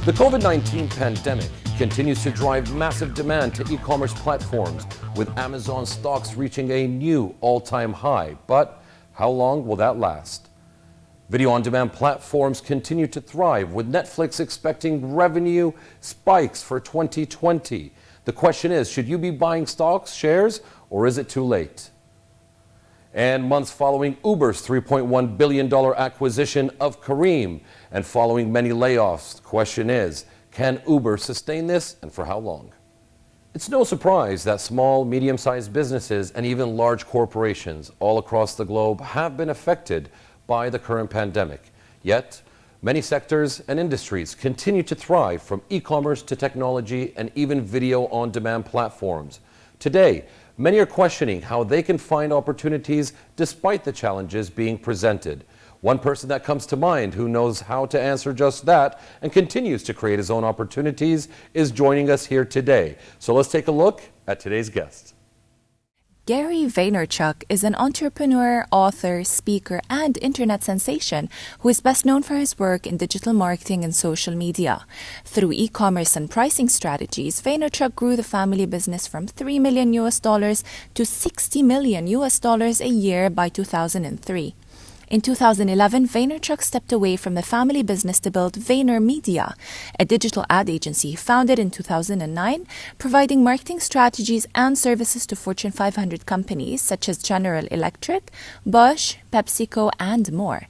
The COVID-19 pandemic continues to drive massive demand to e-commerce platforms, with Amazon stocks reaching a new all-time high. But how long will that last? Video-on-demand platforms continue to thrive, with Netflix expecting revenue spikes for 2020. The question is, should you be buying stocks, shares, or is it too late? And months following Uber's $3.1 billion acquisition of Careem, and following many layoffs, the question is, can Uber sustain this, and for how long? It's no surprise that small, medium-sized businesses and even large corporations all across the globe have been affected by the current pandemic. Yet, many sectors and industries continue to thrive, from e-commerce to technology and even video-on-demand platforms. Today, many are questioning how they can find opportunities despite the challenges being presented. One person that comes to mind who knows how to answer just that and continues to create his own opportunities is joining us here today. So let's take a look at today's guest. Gary Vaynerchuk is an entrepreneur, author, speaker, and internet sensation who is best known for his work in digital marketing and social media. Through e-commerce and pricing strategies, Vaynerchuk grew the family business from $3 million to $60 million a year by 2003. In 2011, Vaynerchuk stepped away from the family business to build VaynerMedia, a digital ad agency founded in 2009, providing marketing strategies and services to Fortune 500 companies such as General Electric, Bosch, PepsiCo, and more.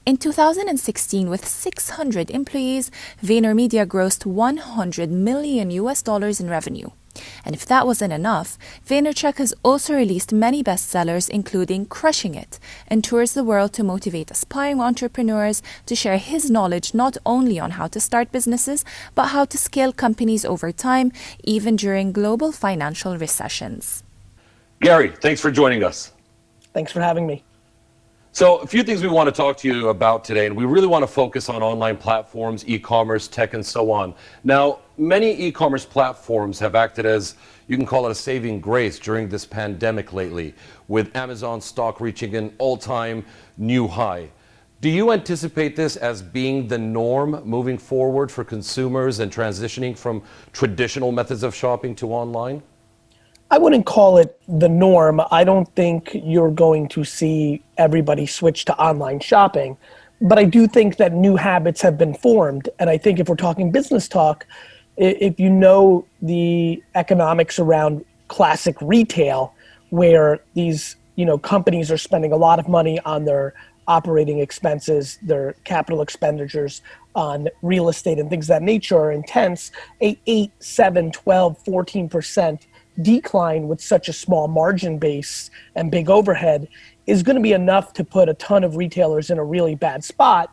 In 2016, with 600 employees, VaynerMedia grossed $100 million in revenue. And if that wasn't enough, Vaynerchuk has also released many bestsellers, including Crushing It, and tours the world to motivate aspiring entrepreneurs to share his knowledge not only on how to start businesses, but how to scale companies over time, even during global financial recessions. Gary, thanks for joining us. Thanks for having me. So a few things we want to talk to you about today, and we really want to focus on online platforms, e-commerce, tech, and so on. Now, many e-commerce platforms have acted as, you can call it a saving grace during this pandemic lately, with Amazon stock reaching an all-time new high. Do you anticipate this as being the norm moving forward for consumers and transitioning from traditional methods of shopping to online? I wouldn't call it the norm. I don't think you're going to see everybody switch to online shopping, but I do think that new habits have been formed. And I think if we're talking business talk, if you know the economics around classic retail, where these companies are spending a lot of money on their operating expenses, their capital expenditures on real estate and things of that nature are intense, 8, 7, 12, 14% decline with such a small margin base and big overhead is going to be enough to put a ton of retailers in a really bad spot,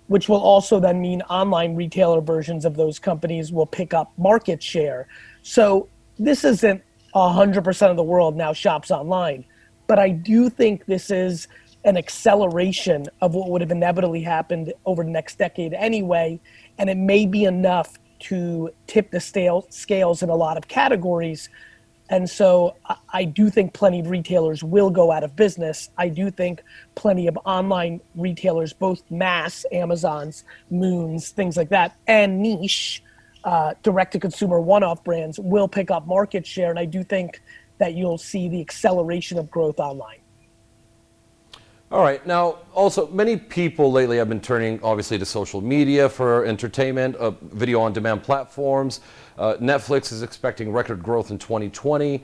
which will also then mean online retailer versions of those companies will pick up market share. So this isn't 100% of the world now shops online, but I do think this is an acceleration of what would have inevitably happened over the next decade anyway, and it may be enough to tip the scales in a lot of categories. And so I do think plenty of retailers will go out of business. I do think plenty of online retailers, both mass, Amazons, Moons, things like that, and niche, direct-to-consumer one-off brands will pick up market share. And I do think that you'll see the acceleration of growth online. All right. Now, also, many people lately have been turning, obviously, to social media for entertainment, video-on-demand platforms. Netflix is expecting record growth in 2020.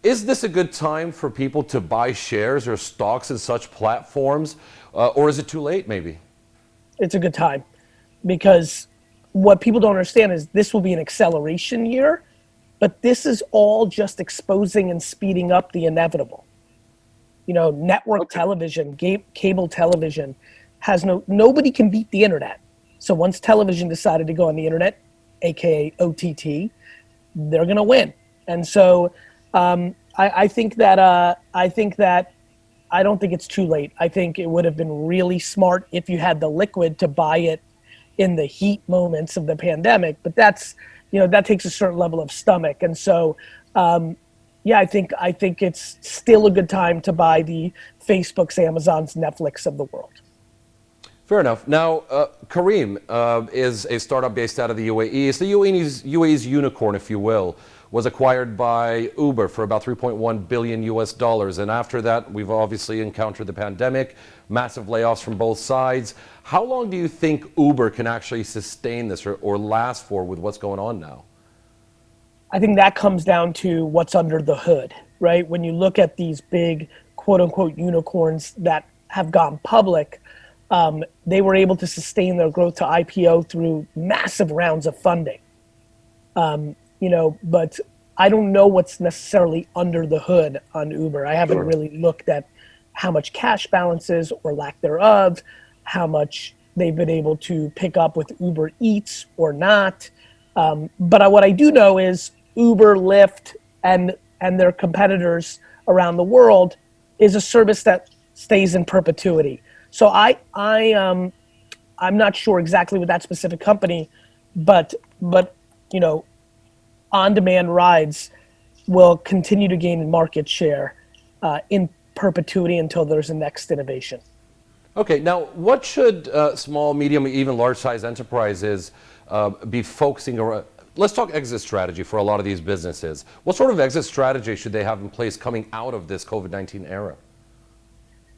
Is this a good time for people to buy shares or stocks in such platforms, or is it too late, maybe? It's a good time, because what people don't understand is this will be an acceleration year, but this is all just exposing and speeding up the inevitable. Network television, cable television has nobody can beat the internet. So once television decided to go on the internet, AKA OTT, they're going to win. And so I think that I don't think it's too late. I think it would have been really smart if you had the liquid to buy it in the heat moments of the pandemic, but that's, that takes a certain level of stomach. And so, I think it's still a good time to buy the Facebooks, Amazons, Netflix of the world. Fair enough. Now, Kareem is a startup based out of the UAE. It's the UAE's unicorn, if you will, was acquired by Uber for about 3.1 billion US dollars. And after that, we've obviously encountered the pandemic, massive layoffs from both sides. How long do you think Uber can actually sustain this or last for with what's going on now? I think that comes down to what's under the hood, right? When you look at these big quote unquote unicorns that have gone public, they were able to sustain their growth to IPO through massive rounds of funding. But I don't know what's necessarily under the hood on Uber. I haven't really looked at how much cash balances or lack thereof, how much they've been able to pick up with Uber Eats or not. But what I do know is Uber, Lyft, and their competitors around the world is a service that stays in perpetuity. So I'm not sure exactly with that specific company, but on-demand rides will continue to gain market share in perpetuity until there's a next innovation. Okay, now what should small, medium, even large-size enterprises be focusing around? Let's talk exit strategy for a lot of these businesses. What sort of exit strategy should they have in place coming out of this COVID-19 era?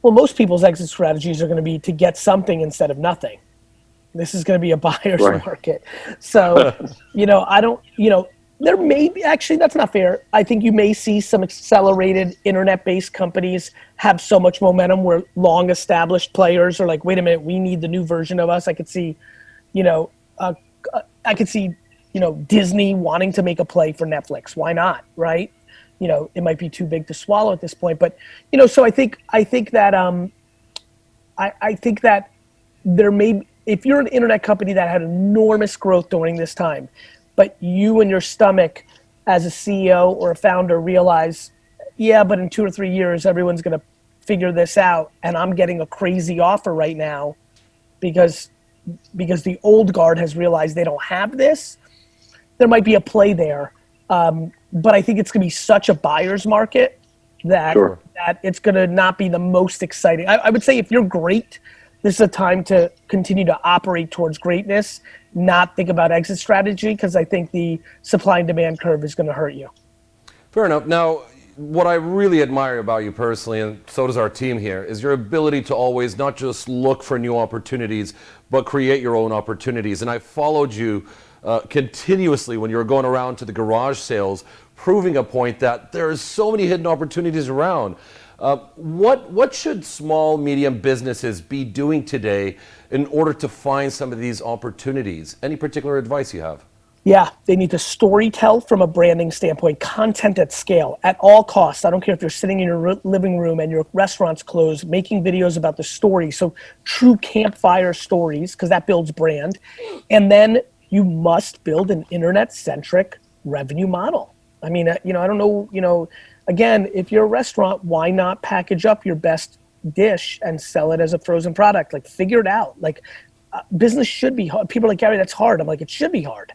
Well, most people's exit strategies are going to be to get something instead of nothing. This is going to be a buyer's market. So, there may be, actually, that's not fair. I think you may see some accelerated internet-based companies have so much momentum where long established players are like, wait a minute, we need the new version of us. I could see, Disney wanting to make a play for Netflix. Why not, right? It might be too big to swallow at this point, but, so I think that there may, if you're an internet company that had enormous growth during this time, but you and your stomach as a CEO or a founder realize, yeah, but in 2 or 3 years, everyone's going to figure this out. And I'm getting a crazy offer right now because the old guard has realized they don't have this. There might be a play there. But I think it's going to be such a buyer's market that it's going to not be the most exciting. I would say if you're great, this is a time to continue to operate towards greatness, not think about exit strategy, because I think the supply and demand curve is going to hurt you. Fair enough. Now, what I really admire about you personally, and so does our team here, is your ability to always not just look for new opportunities, but create your own opportunities. And I followed you continuously when you were going around to the garage sales, proving a point that there are so many hidden opportunities around. What should small, medium businesses be doing today in order to find some of these opportunities? Any particular advice you have? Yeah, they need to storytell from a branding standpoint, content at scale, at all costs. I don't care if you're sitting in your living room and your restaurant's closed, making videos about the story. So true campfire stories, because that builds brand. And then you must build an internet-centric revenue model. I mean, I don't know, again, if you're a restaurant, why not package up your best dish and sell it as a frozen product? Like, figure it out. Like, business should be hard. People are like, Gary, that's hard. I'm like, it should be hard.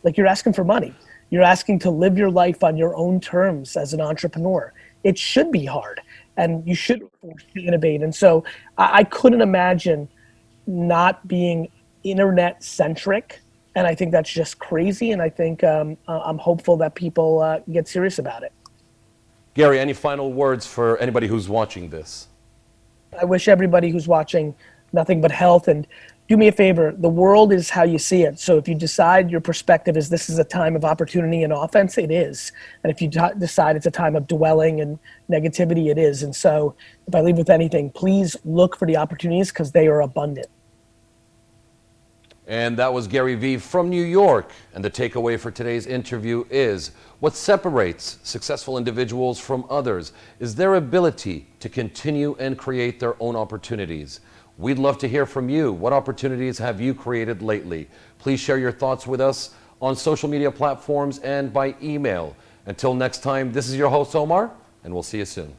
Like, you're asking for money. You're asking to live your life on your own terms as an entrepreneur. It should be hard, and you should innovate. And so I couldn't imagine not being internet centric. And I think that's just crazy. And I think I'm hopeful that people get serious about it. Gary, any final words for anybody who's watching this? I wish everybody who's watching nothing but health, and do me a favor, the world is how you see it. So if you decide your perspective is this is a time of opportunity and offense, it is. And if you decide it's a time of dwelling and negativity, it is. And so if I leave with anything, please look for the opportunities because they are abundant. And that was Gary Vee from New York. And the takeaway for today's interview is what separates successful individuals from others is their ability to continue and create their own opportunities. We'd love to hear from you. What opportunities have you created lately? Please share your thoughts with us on social media platforms and by email. Until next time, this is your host, Omar, and we'll see you soon.